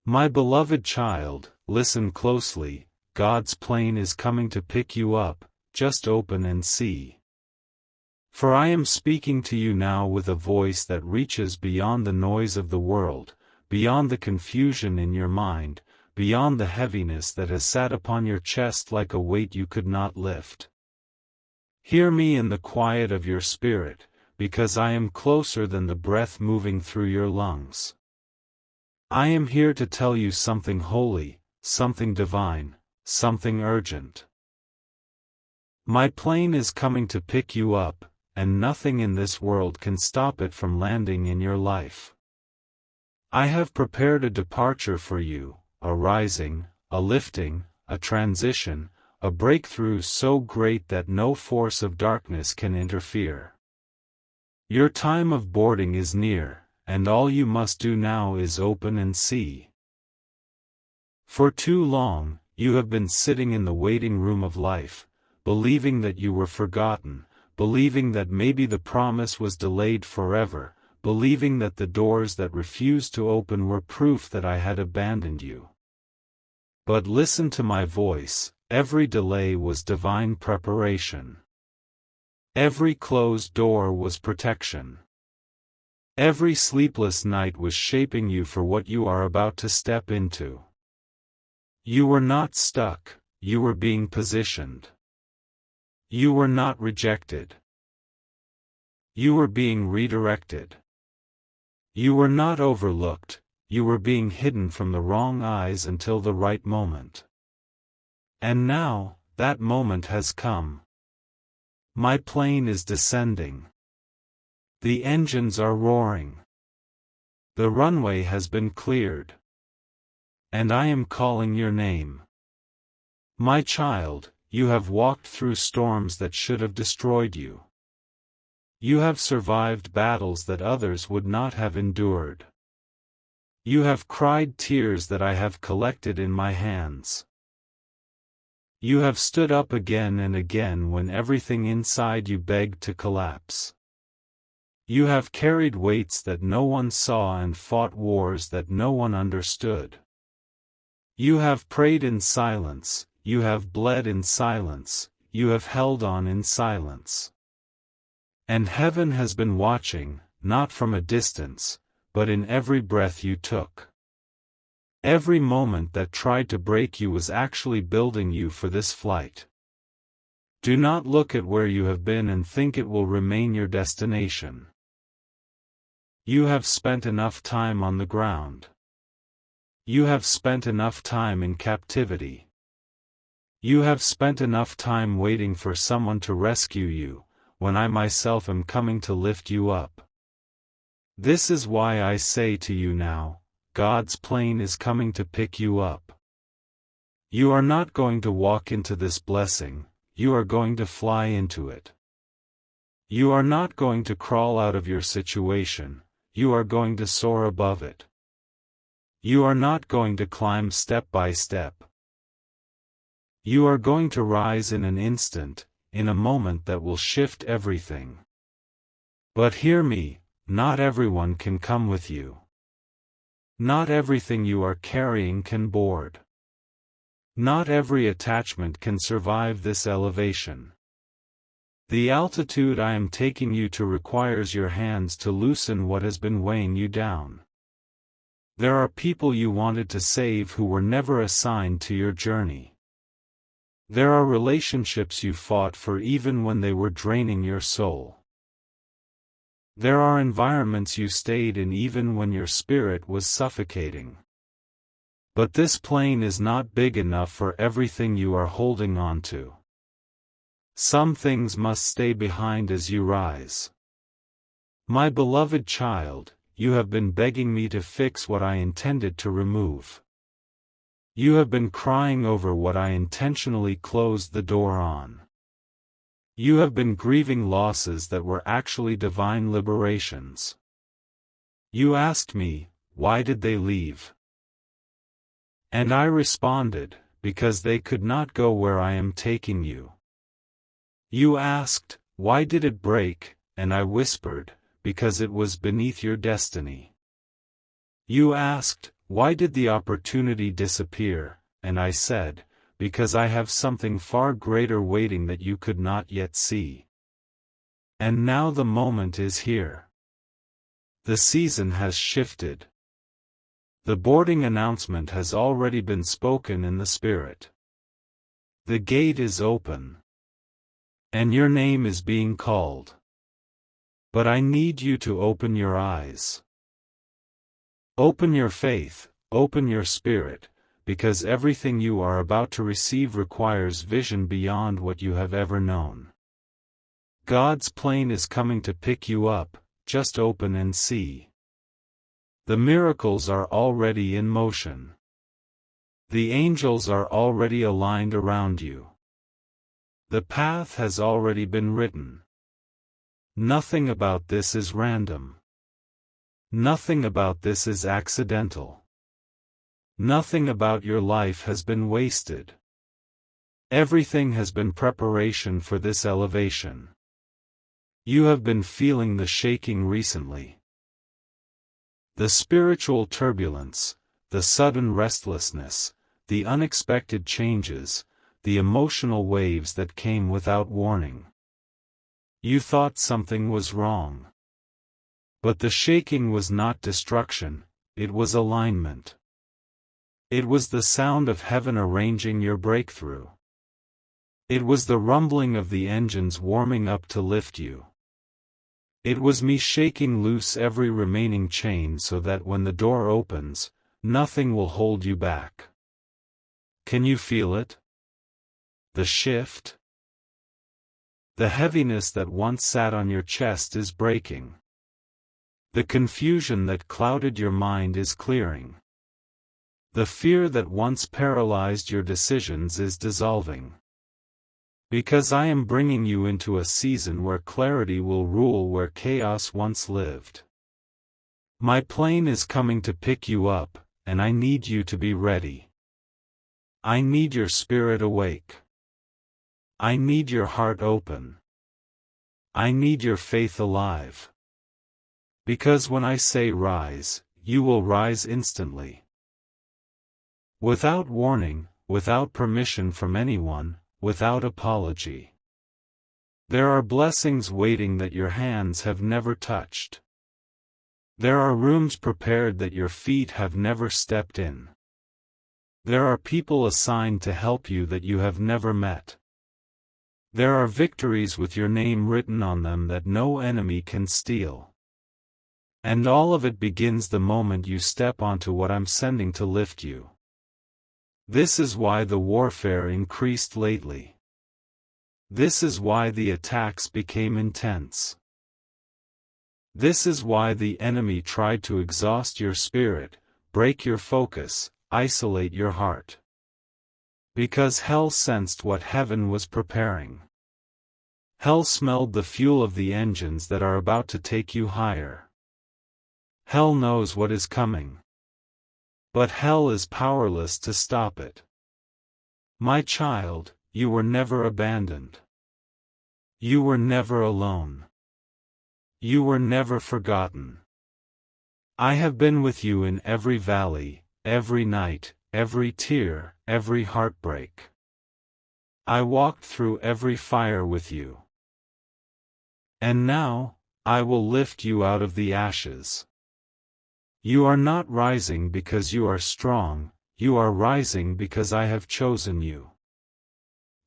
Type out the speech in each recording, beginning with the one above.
My beloved child, listen closely, God's plane is coming to pick you up, just open and see. For I am speaking to you now with a voice that reaches beyond the noise of the world, beyond the confusion in your mind, beyond the heaviness that has sat upon your chest like a weight you could not lift. Hear me in the quiet of your spirit, because I am closer than the breath moving through your lungs. I am here to tell you something holy, something divine, something urgent. My plane is coming to pick you up, and nothing in this world can stop it from landing in your life. I have prepared a departure for you, a rising, a lifting, a transition, a breakthrough so great that no force of darkness can interfere. Your time of boarding is near, and all you must do now is open and see. For too long, you have been sitting in the waiting room of life, believing that you were forgotten, believing that maybe the promise was delayed forever, believing that the doors that refused to open were proof that I had abandoned you. But listen to my voice, every delay was divine preparation. Every closed door was protection. Every sleepless night was shaping you for what you are about to step into. You were not stuck, you were being positioned. You were not rejected. You were being redirected. You were not overlooked, you were being hidden from the wrong eyes until the right moment. And now, that moment has come. My plane is descending. The engines are roaring. The runway has been cleared. And I am calling your name. My child, you have walked through storms that should have destroyed you. You have survived battles that others would not have endured. You have cried tears that I have collected in my hands. You have stood up again and again when everything inside you begged to collapse. You have carried weights that no one saw and fought wars that no one understood. You have prayed in silence, you have bled in silence, you have held on in silence. And heaven has been watching, not from a distance, but in every breath you took. Every moment that tried to break you was actually building you for this flight. Do not look at where you have been and think it will remain your destination. You have spent enough time on the ground. You have spent enough time in captivity. You have spent enough time waiting for someone to rescue you, when I myself am coming to lift you up. This is why I say to you now, God's plane is coming to pick you up. You are not going to walk into this blessing, you are going to fly into it. You are not going to crawl out of your situation, you are going to soar above it. You are not going to climb step by step. You are going to rise in an instant, in a moment that will shift everything. But hear me, not everyone can come with you. Not everything you are carrying can board. Not every attachment can survive this elevation. The altitude I am taking you to requires your hands to loosen what has been weighing you down. There are people you wanted to save who were never assigned to your journey. There are relationships you fought for even when they were draining your soul. There are environments you stayed in even when your spirit was suffocating. But this plane is not big enough for everything you are holding on to. Some things must stay behind as you rise. My beloved child, you have been begging me to fix what I intended to remove. You have been crying over what I intentionally closed the door on. You have been grieving losses that were actually divine liberations. You asked me, why did they leave? And I responded, because they could not go where I am taking you. You asked, why did it break? And I whispered, because it was beneath your destiny. You asked, "Why did the opportunity disappear?" And I said, "Because I have something far greater waiting that you could not yet see. And now the moment is here. The season has shifted. The boarding announcement has already been spoken in the Spirit. The gate is open. And your name is being called. But I need you to open your eyes. Open your faith, open your spirit, because everything you are about to receive requires vision beyond what you have ever known. God's plane is coming to pick you up, just open and see. The miracles are already in motion. The angels are already aligned around you. The path has already been written. Nothing about this is random. Nothing about this is accidental. Nothing about your life has been wasted. Everything has been preparation for this elevation. You have been feeling the shaking recently. The spiritual turbulence, the sudden restlessness, the unexpected changes, the emotional waves that came without warning. You thought something was wrong. But the shaking was not destruction, it was alignment. It was the sound of heaven arranging your breakthrough. It was the rumbling of the engines warming up to lift you. It was me shaking loose every remaining chain so that when the door opens, nothing will hold you back. Can you feel it? The shift? The heaviness that once sat on your chest is breaking. The confusion that clouded your mind is clearing. The fear that once paralyzed your decisions is dissolving. Because I am bringing you into a season where clarity will rule where chaos once lived. My plane is coming to pick you up, and I need you to be ready. I need your spirit awake. I need your heart open. I need your faith alive. Because when I say rise, you will rise instantly. Without warning, without permission from anyone, without apology. There are blessings waiting that your hands have never touched. There are rooms prepared that your feet have never stepped in. There are people assigned to help you that you have never met. There are victories with your name written on them that no enemy can steal. And all of it begins the moment you step onto what I'm sending to lift you. This is why the warfare increased lately. This is why the attacks became intense. This is why the enemy tried to exhaust your spirit, break your focus, isolate your heart. Because hell sensed what heaven was preparing. Hell smelled the fuel of the engines that are about to take you higher. Hell knows what is coming. But hell is powerless to stop it. My child, you were never abandoned. You were never alone. You were never forgotten. I have been with you in every valley, every night, every tear, every heartbreak. I walked through every fire with you. And now, I will lift you out of the ashes. You are not rising because you are strong, you are rising because I have chosen you.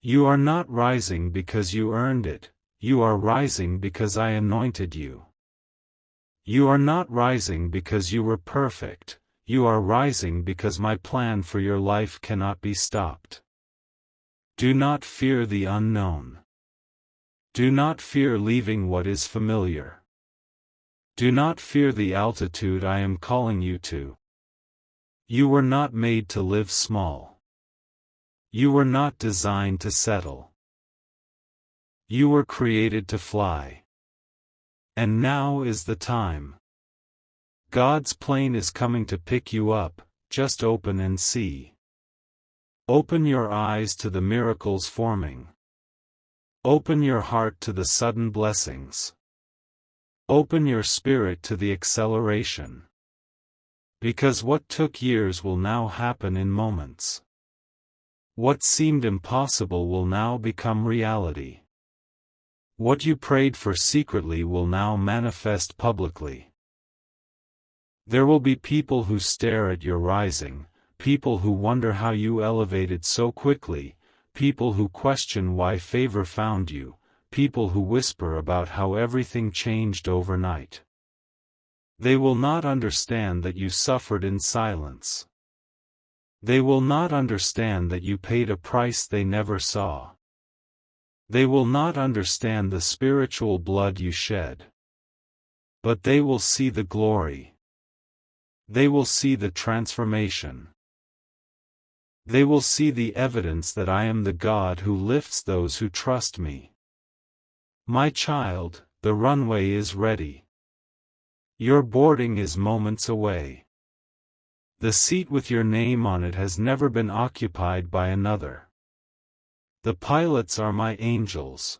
You are not rising because you earned it, you are rising because I anointed you. You are not rising because you were perfect, you are rising because my plan for your life cannot be stopped. Do not fear the unknown. Do not fear leaving what is familiar. Do not fear the altitude I am calling you to. You were not made to live small. You were not designed to settle. You were created to fly. And now is the time. God's plane is coming to pick you up, just open and see. Open your eyes to the miracles forming. Open your heart to the sudden blessings. Open your spirit to the acceleration. Because what took years will now happen in moments. What seemed impossible will now become reality. What you prayed for secretly will now manifest publicly. There will be people who stare at your rising, people who wonder how you elevated so quickly, people who question why favor found you, people who whisper about how everything changed overnight. They will not understand that you suffered in silence. They will not understand that you paid a price they never saw. They will not understand the spiritual blood you shed. But they will see the glory. They will see the transformation. They will see the evidence that I am the God who lifts those who trust me. My child, the runway is ready. Your boarding is moments away. The seat with your name on it has never been occupied by another. The pilots are my angels.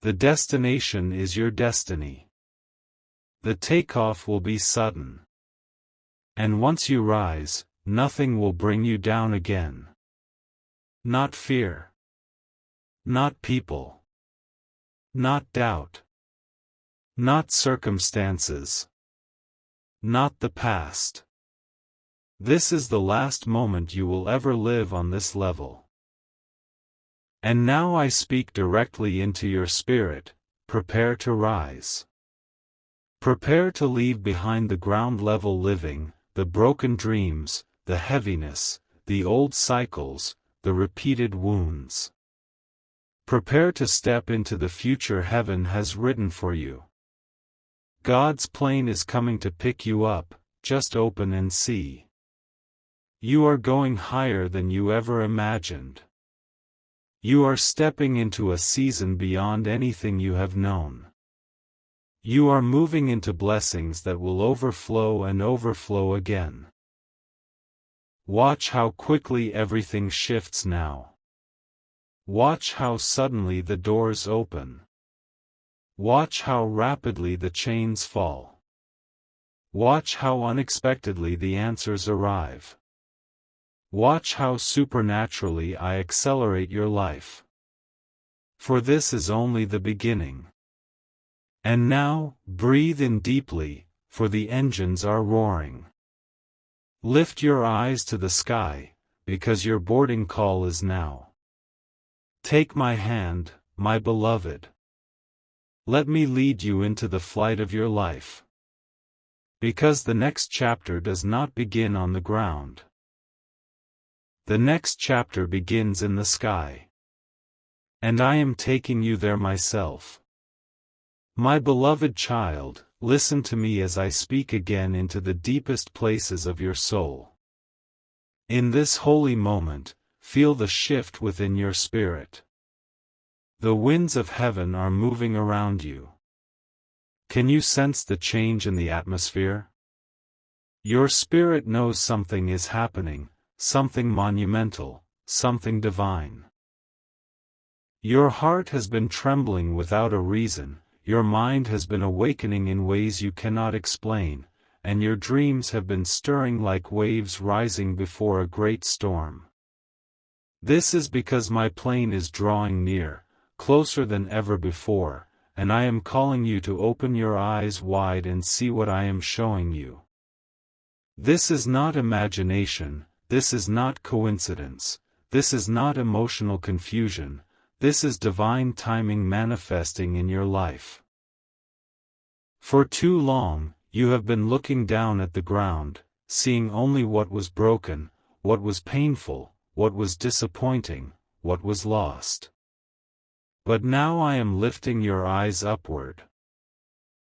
The destination is your destiny. The takeoff will be sudden. And once you rise, nothing will bring you down again. Not fear. Not people. Not doubt. Not circumstances. Not the past. This is the last moment you will ever live on this level. And now I speak directly into your spirit, prepare to rise. Prepare to leave behind the ground-level living, the broken dreams, the heaviness, the old cycles, the repeated wounds. Prepare to step into the future heaven has written for you. God's plane is coming to pick you up, just open and see. You are going higher than you ever imagined. You are stepping into a season beyond anything you have known. You are moving into blessings that will overflow and overflow again. Watch how quickly everything shifts now. Watch how suddenly the doors open. Watch how rapidly the chains fall. Watch how unexpectedly the answers arrive. Watch how supernaturally I accelerate your life. For this is only the beginning. And now, breathe in deeply, for the engines are roaring. Lift your eyes to the sky, because your boarding call is now. Take my hand, my beloved. Let me lead you into the flight of your life. Because the next chapter does not begin on the ground. The next chapter begins in the sky. And I am taking you there myself. My beloved child, listen to me as I speak again into the deepest places of your soul. In this holy moment, feel the shift within your spirit. The winds of heaven are moving around you. Can you sense the change in the atmosphere? Your spirit knows something is happening, something monumental, something divine. Your heart has been trembling without a reason, your mind has been awakening in ways you cannot explain, and your dreams have been stirring like waves rising before a great storm. This is because my plane is drawing near, closer than ever before, and I am calling you to open your eyes wide and see what I am showing you. This is not imagination, this is not coincidence, this is not emotional confusion, this is divine timing manifesting in your life. For too long, you have been looking down at the ground, seeing only what was broken, what was painful, what was disappointing, what was lost. But now I am lifting your eyes upward.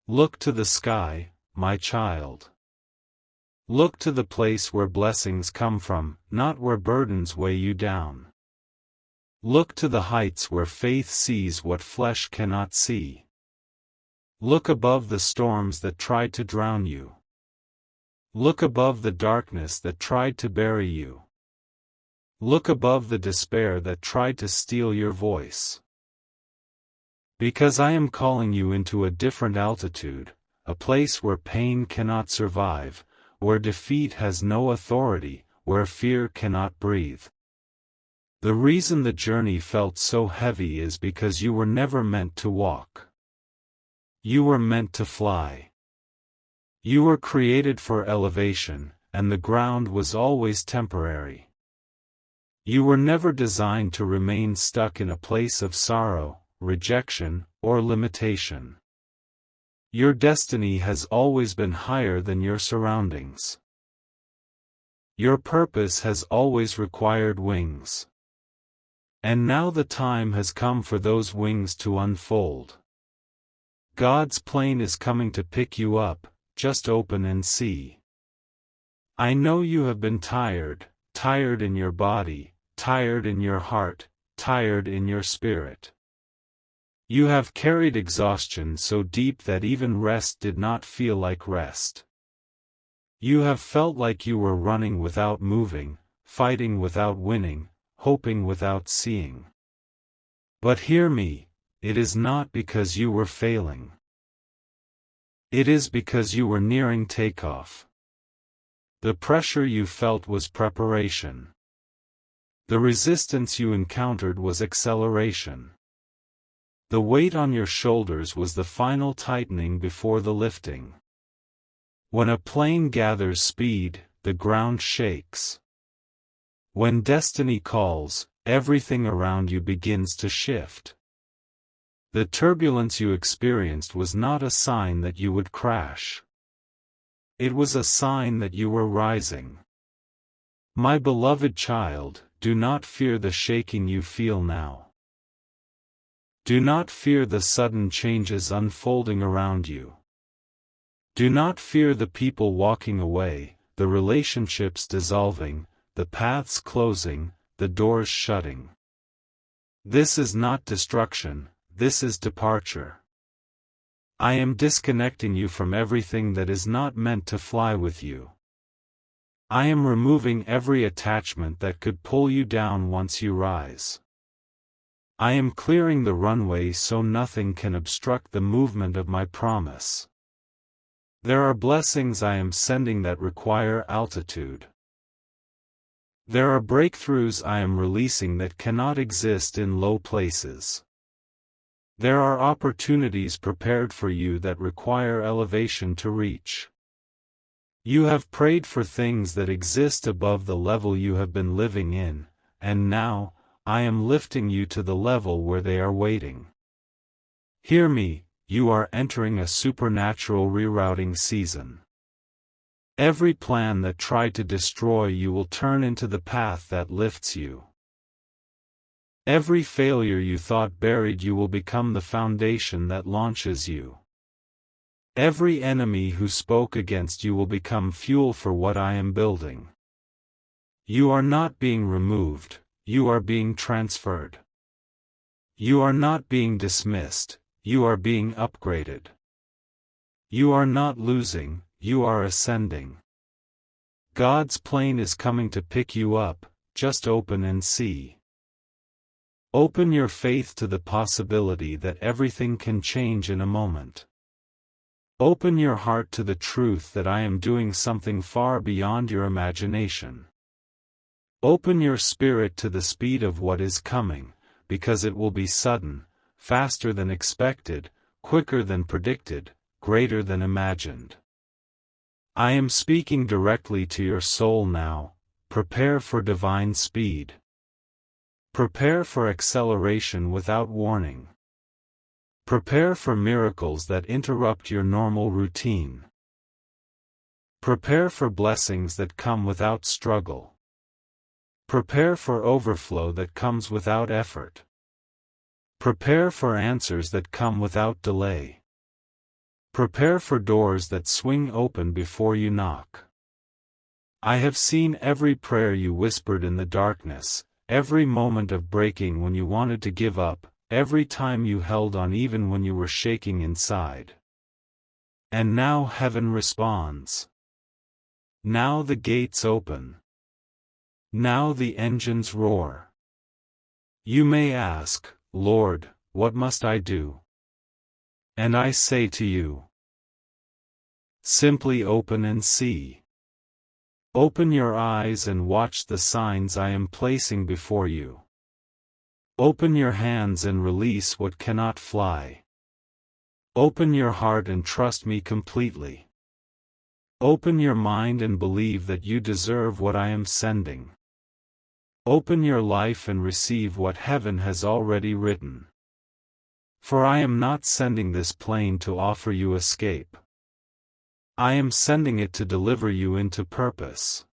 Look to the sky, my child. Look to the place where blessings come from, not where burdens weigh you down. Look to the heights where faith sees what flesh cannot see. Look above the storms that tried to drown you. Look above the darkness that tried to bury you. Look above the despair that tried to steal your voice. Because I am calling you into a different altitude, a place where pain cannot survive, where defeat has no authority, where fear cannot breathe. The reason the journey felt so heavy is because you were never meant to walk. You were meant to fly. You were created for elevation, and the ground was always temporary. You were never designed to remain stuck in a place of sorrow, rejection, or limitation. Your destiny has always been higher than your surroundings. Your purpose has always required wings. And now the time has come for those wings to unfold. God's plane is coming to pick you up, just open and see. I know you have been tired, tired in your body, tired in your heart, tired in your spirit. You have carried exhaustion so deep that even rest did not feel like rest. You have felt like you were running without moving, fighting without winning, hoping without seeing. But hear me, it is not because you were failing. It is because you were nearing takeoff. The pressure you felt was preparation. The resistance you encountered was acceleration. The weight on your shoulders was the final tightening before the lifting. When a plane gathers speed, the ground shakes. When destiny calls, everything around you begins to shift. The turbulence you experienced was not a sign that you would crash. It was a sign that you were rising. My beloved child, do not fear the shaking you feel now. Do not fear the sudden changes unfolding around you. Do not fear the people walking away, the relationships dissolving, the paths closing, the doors shutting. This is not destruction, this is departure. I am disconnecting you from everything that is not meant to fly with you. I am removing every attachment that could pull you down once you rise. I am clearing the runway so nothing can obstruct the movement of my promise. There are blessings I am sending that require altitude. There are breakthroughs I am releasing that cannot exist in low places. There are opportunities prepared for you that require elevation to reach. You have prayed for things that exist above the level you have been living in, and now, I am lifting you to the level where they are waiting. Hear me, you are entering a supernatural rerouting season. Every plan that tried to destroy you will turn into the path that lifts you. Every failure you thought buried you will become the foundation that launches you. Every enemy who spoke against you will become fuel for what I am building. You are not being removed, you are being transferred. You are not being dismissed, you are being upgraded. You are not losing, you are ascending. God's plane is coming to pick you up, just open and see. Open your faith to the possibility that everything can change in a moment. Open your heart to the truth that I am doing something far beyond your imagination. Open your spirit to the speed of what is coming, because it will be sudden, faster than expected, quicker than predicted, greater than imagined. I am speaking directly to your soul now. Prepare for divine speed. Prepare for acceleration without warning. Prepare for miracles that interrupt your normal routine. Prepare for blessings that come without struggle. Prepare for overflow that comes without effort. Prepare for answers that come without delay. Prepare for doors that swing open before you knock. I have seen every prayer you whispered in the darkness, every moment of breaking when you wanted to give up, every time you held on even when you were shaking inside. And now heaven responds. Now the gates open. Now the engines roar. You may ask, Lord, what must I do? And I say to you, simply open and see. Open your eyes and watch the signs I am placing before you. Open your hands and release what cannot fly. Open your heart and trust me completely. Open your mind and believe that you deserve what I am sending. Open your life and receive what heaven has already written. For I am not sending this plane to offer you escape. I am sending it to deliver you into purpose.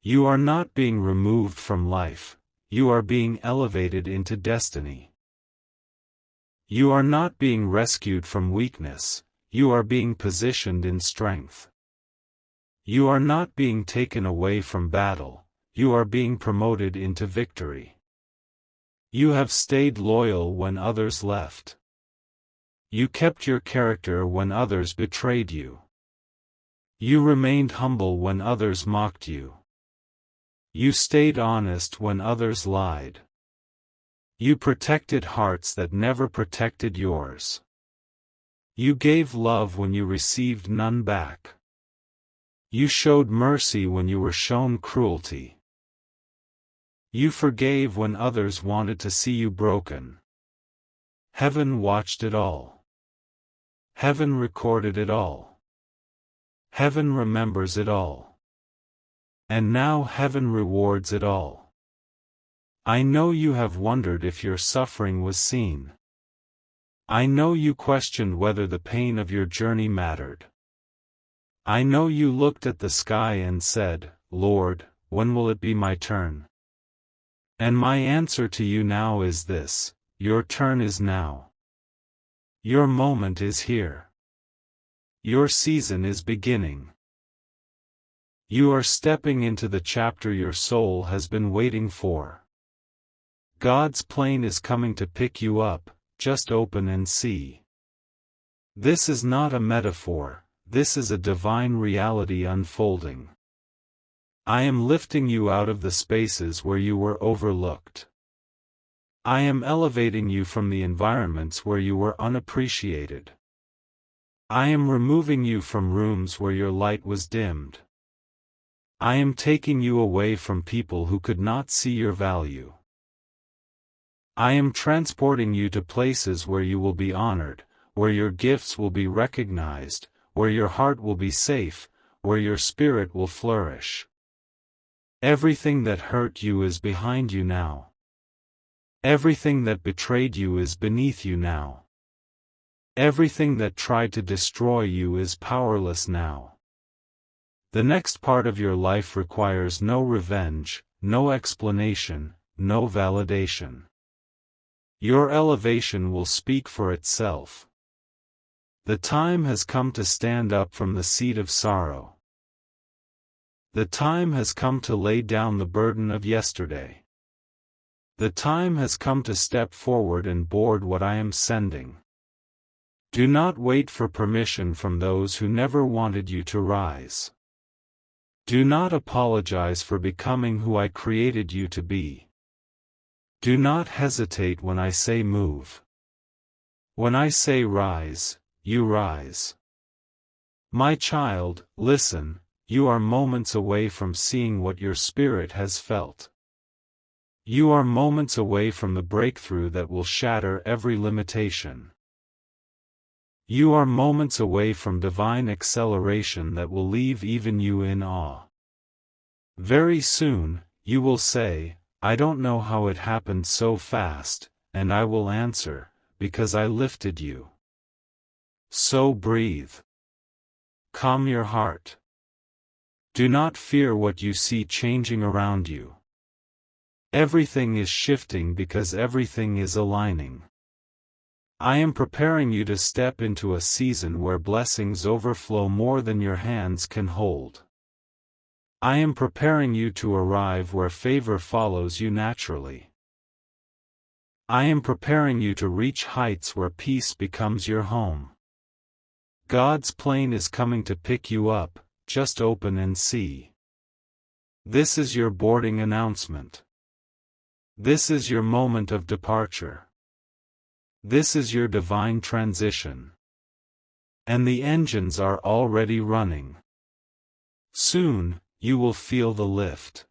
You are not being removed from life, you are being elevated into destiny. You are not being rescued from weakness, you are being positioned in strength. You are not being taken away from battle, you are being promoted into victory. You have stayed loyal when others left. You kept your character when others betrayed you. You remained humble when others mocked you. You stayed honest when others lied. You protected hearts that never protected yours. You gave love when you received none back. You showed mercy when you were shown cruelty. You forgave when others wanted to see you broken. Heaven watched it all. Heaven recorded it all. Heaven remembers it all. And now heaven rewards it all. I know you have wondered if your suffering was seen. I know you questioned whether the pain of your journey mattered. I know you looked at the sky and said, Lord, when will it be my turn? And my answer to you now is this: your turn is now. Your moment is here. Your season is beginning. You are stepping into the chapter your soul has been waiting for. God's plane is coming to pick you up, just open and see. This is not a metaphor, this is a divine reality unfolding. I am lifting you out of the spaces where you were overlooked. I am elevating you from the environments where you were unappreciated. I am removing you from rooms where your light was dimmed. I am taking you away from people who could not see your value. I am transporting you to places where you will be honored, where your gifts will be recognized, where your heart will be safe, where your spirit will flourish. Everything that hurt you is behind you now. Everything that betrayed you is beneath you now. Everything that tried to destroy you is powerless now. The next part of your life requires no revenge, no explanation, no validation. Your elevation will speak for itself. The time has come to stand up from the seat of sorrow. The time has come to lay down the burden of yesterday. The time has come to step forward and board what I am sending. Do not wait for permission from those who never wanted you to rise. Do not apologize for becoming who I created you to be. Do not hesitate when I say move. When I say rise, you rise. My child, listen, you are moments away from seeing what your spirit has felt. You are moments away from the breakthrough that will shatter every limitation. You are moments away from divine acceleration that will leave even you in awe. Very soon, you will say, I don't know how it happened so fast, and I will answer, because I lifted you. So breathe. Calm your heart. Do not fear what you see changing around you. Everything is shifting because everything is aligning. I am preparing you to step into a season where blessings overflow more than your hands can hold. I am preparing you to arrive where favor follows you naturally. I am preparing you to reach heights where peace becomes your home. God's plane is coming to pick you up, just open and see. This is your boarding announcement. This is your moment of departure. This is your divine transition. And the engines are already running. Soon, you will feel the lift.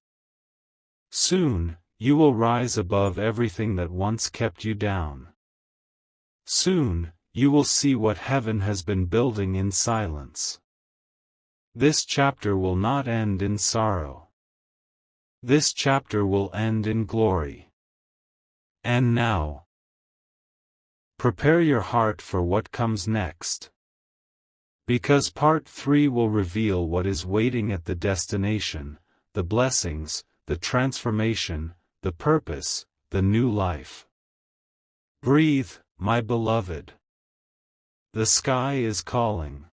Soon, you will rise above everything that once kept you down. Soon, you will see what heaven has been building in silence. This chapter will not end in sorrow. This chapter will end in glory. And now, prepare your heart for what comes next. Because part 3 will reveal what is waiting at the destination, the blessings, the transformation, the purpose, the new life. Breathe, my beloved. The sky is calling.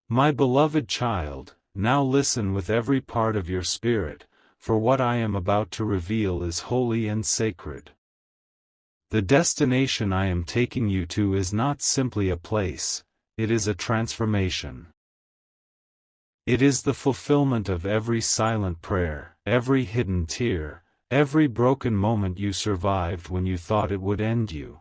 My beloved child, now listen with every part of your spirit, for what I am about to reveal is holy and sacred. The destination I am taking you to is not simply a place, it is a transformation. It is the fulfillment of every silent prayer, every hidden tear, every broken moment you survived when you thought it would end you.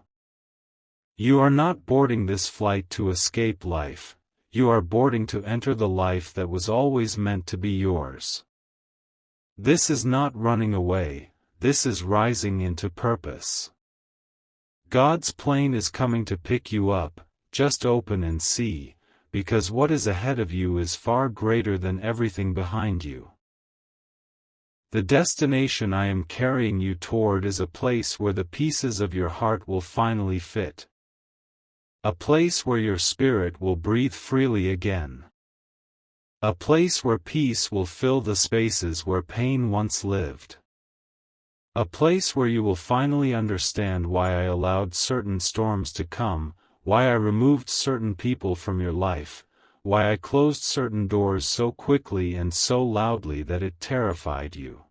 You are not boarding this flight to escape life, you are boarding to enter the life that was always meant to be yours. This is not running away, this is rising into purpose. God's plane is coming to pick you up, just open and see, because what is ahead of you is far greater than everything behind you. The destination I am carrying you toward is a place where the pieces of your heart will finally fit. A place where your spirit will breathe freely again. A place where peace will fill the spaces where pain once lived. A place where you will finally understand why I allowed certain storms to come, why I removed certain people from your life, why I closed certain doors so quickly and so loudly that it terrified you.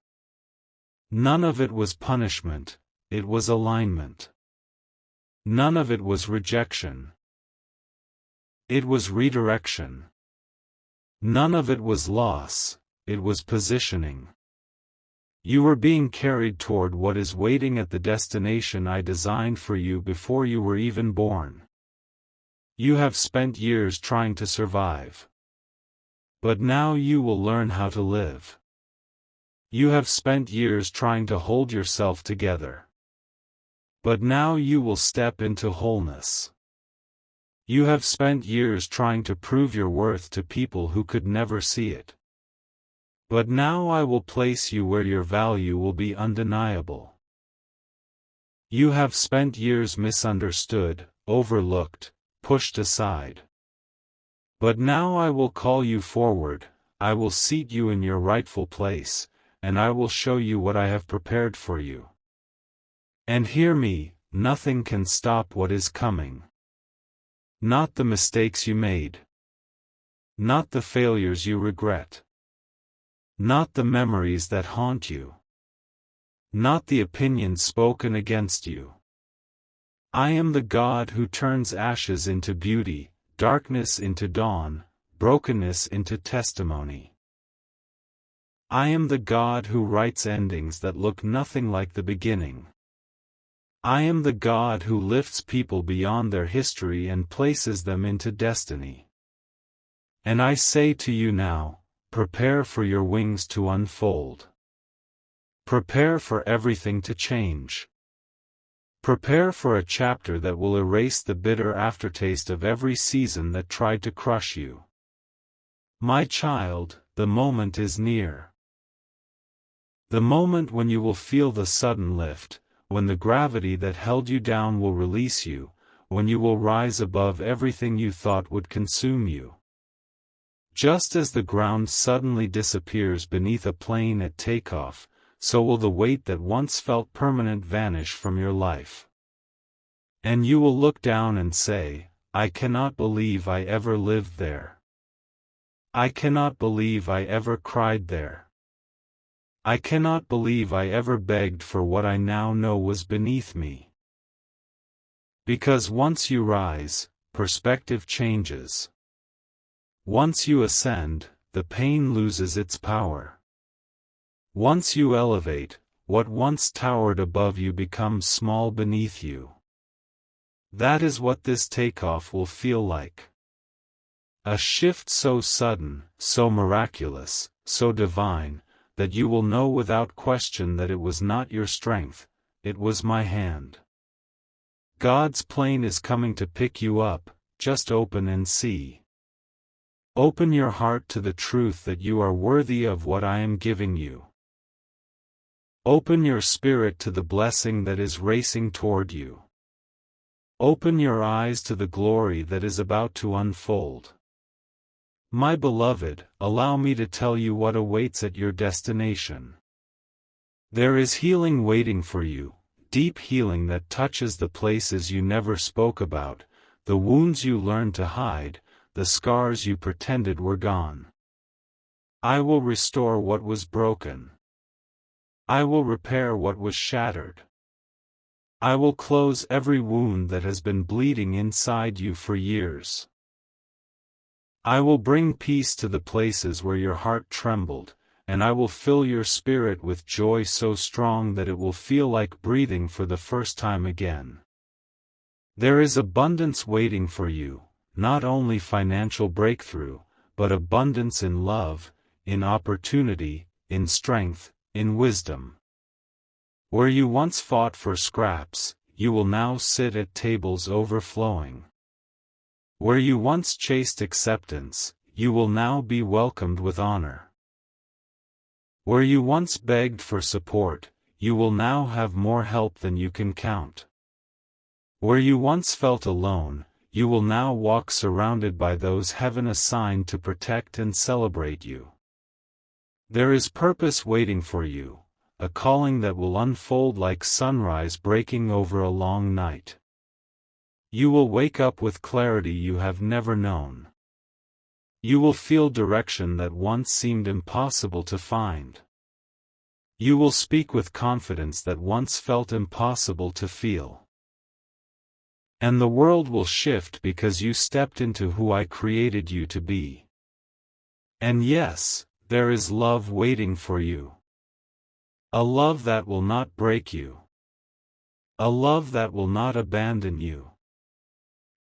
None of it was punishment, it was alignment. None of it was rejection. It was redirection. None of it was loss, it was positioning. You were being carried toward what is waiting at the destination I designed for you before you were even born. You have spent years trying to survive. But now you will learn how to live. You have spent years trying to hold yourself together. But now you will step into wholeness. You have spent years trying to prove your worth to people who could never see it. But now I will place you where your value will be undeniable. You have spent years misunderstood, overlooked, pushed aside. But now I will call you forward, I will seat you in your rightful place, and I will show you what I have prepared for you. And hear me, nothing can stop what is coming. Not the mistakes you made. Not the failures you regret. Not the memories that haunt you. Not the opinions spoken against you. I am the God who turns ashes into beauty, darkness into dawn, brokenness into testimony. I am the God who writes endings that look nothing like the beginning. I am the God who lifts people beyond their history and places them into destiny. And I say to you now, prepare for your wings to unfold. Prepare for everything to change. Prepare for a chapter that will erase the bitter aftertaste of every season that tried to crush you. My child, the moment is near. The moment when you will feel the sudden lift, when the gravity that held you down will release you, when you will rise above everything you thought would consume you. Just as the ground suddenly disappears beneath a plane at takeoff, so will the weight that once felt permanent vanish from your life. And you will look down and say, I cannot believe I ever lived there. I cannot believe I ever cried there. I cannot believe I ever begged for what I now know was beneath me. Because once you rise, perspective changes. Once you ascend, the pain loses its power. Once you elevate, what once towered above you becomes small beneath you. That is what this takeoff will feel like. A shift so sudden, so miraculous, so divine, that you will know without question that it was not your strength, it was my hand. God's plane is coming to pick you up, just open and see. Open your heart to the truth that you are worthy of what I am giving you. Open your spirit to the blessing that is racing toward you. Open your eyes to the glory that is about to unfold. My beloved, allow me to tell you what awaits at your destination. There is healing waiting for you, deep healing that touches the places you never spoke about, the wounds you learned to hide, the scars you pretended were gone. I will restore what was broken. I will repair what was shattered. I will close every wound that has been bleeding inside you for years. I will bring peace to the places where your heart trembled, and I will fill your spirit with joy so strong that it will feel like breathing for the first time again. There is abundance waiting for you, not only financial breakthrough, but abundance in love, in opportunity, in strength, in wisdom. Where you once fought for scraps, you will now sit at tables overflowing. Where you once chased acceptance, you will now be welcomed with honor. Where you once begged for support, you will now have more help than you can count. Where you once felt alone, you will now walk surrounded by those heaven assigned to protect and celebrate you. There is purpose waiting for you, a calling that will unfold like sunrise breaking over a long night. You will wake up with clarity you have never known. You will feel direction that once seemed impossible to find. You will speak with confidence that once felt impossible to feel. And the world will shift because you stepped into who I created you to be. And yes, there is love waiting for you. A love that will not break you. A love that will not abandon you.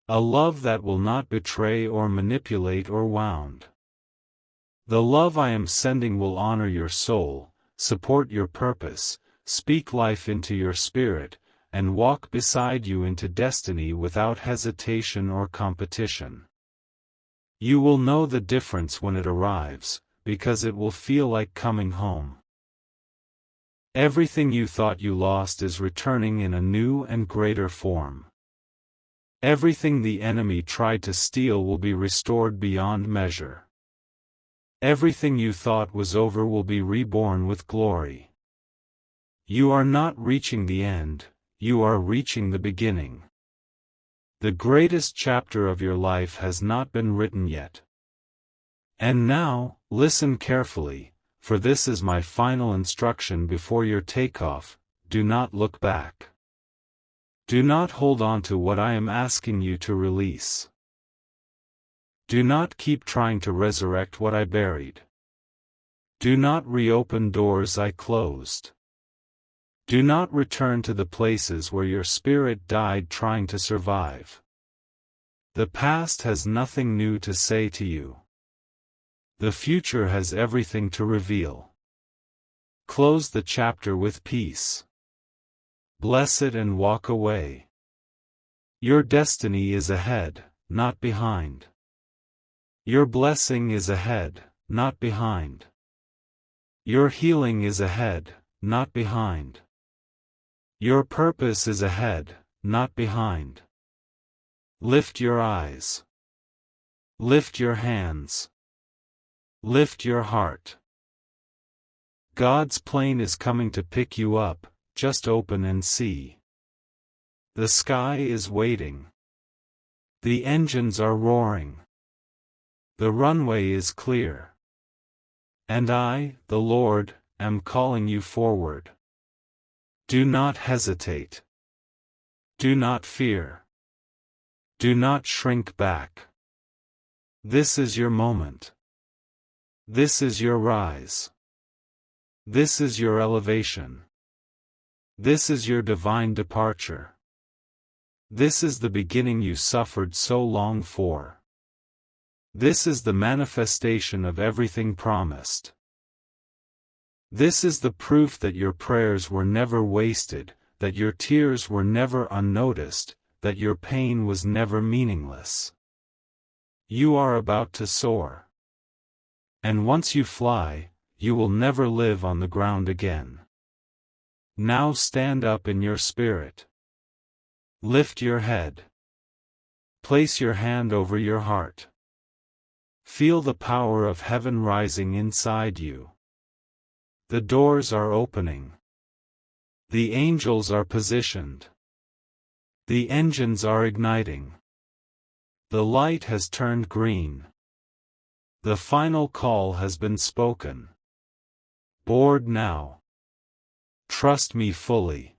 A love that will not betray or manipulate or wound. The love I am sending will honor your soul, support your purpose, speak life into your spirit, and walk beside you into destiny without hesitation or competition. You will know the difference when it arrives, because it will feel like coming home. Everything you thought you lost is returning in a new and greater form. Everything the enemy tried to steal will be restored beyond measure. Everything you thought was over will be reborn with glory. You are not reaching the end, you are reaching the beginning. The greatest chapter of your life has not been written yet. And now, listen carefully, for this is my final instruction before your takeoff: do not look back. Do not hold on to what I am asking you to release. Do not keep trying to resurrect what I buried. Do not reopen doors I closed. Do not return to the places where your spirit died trying to survive. The past has nothing new to say to you. The future has everything to reveal. Close the chapter with peace. Bless it and walk away. Your destiny is ahead, not behind. Your blessing is ahead, not behind. Your healing is ahead, not behind. Your purpose is ahead, not behind. Lift your eyes. Lift your hands. Lift your heart. God's plane is coming to pick you up, just open and see. The sky is waiting. The engines are roaring. The runway is clear. And I, the Lord, am calling you forward. Do not hesitate. Do not fear. Do not shrink back. This is your moment. This is your rise. This is your elevation. This is your divine departure. This is the beginning you suffered so long for. This is the manifestation of everything promised. This is the proof that your prayers were never wasted, that your tears were never unnoticed, that your pain was never meaningless. You are about to soar. And once you fly, you will never live on the ground again. Now stand up in your spirit. Lift your head. Place your hand over your heart. Feel the power of heaven rising inside you. The doors are opening. The angels are positioned. The engines are igniting. The light has turned green. The final call has been spoken. Board now. Trust me fully.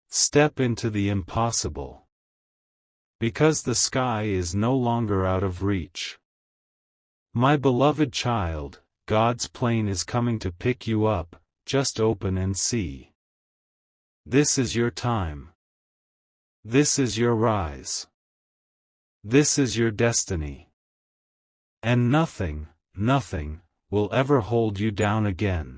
Step into the impossible. Because the sky is no longer out of reach. My beloved child, God's plane is coming to pick you up, just open and see. This is your time. This is your rise. This is your destiny. And nothing, nothing, will ever hold you down again.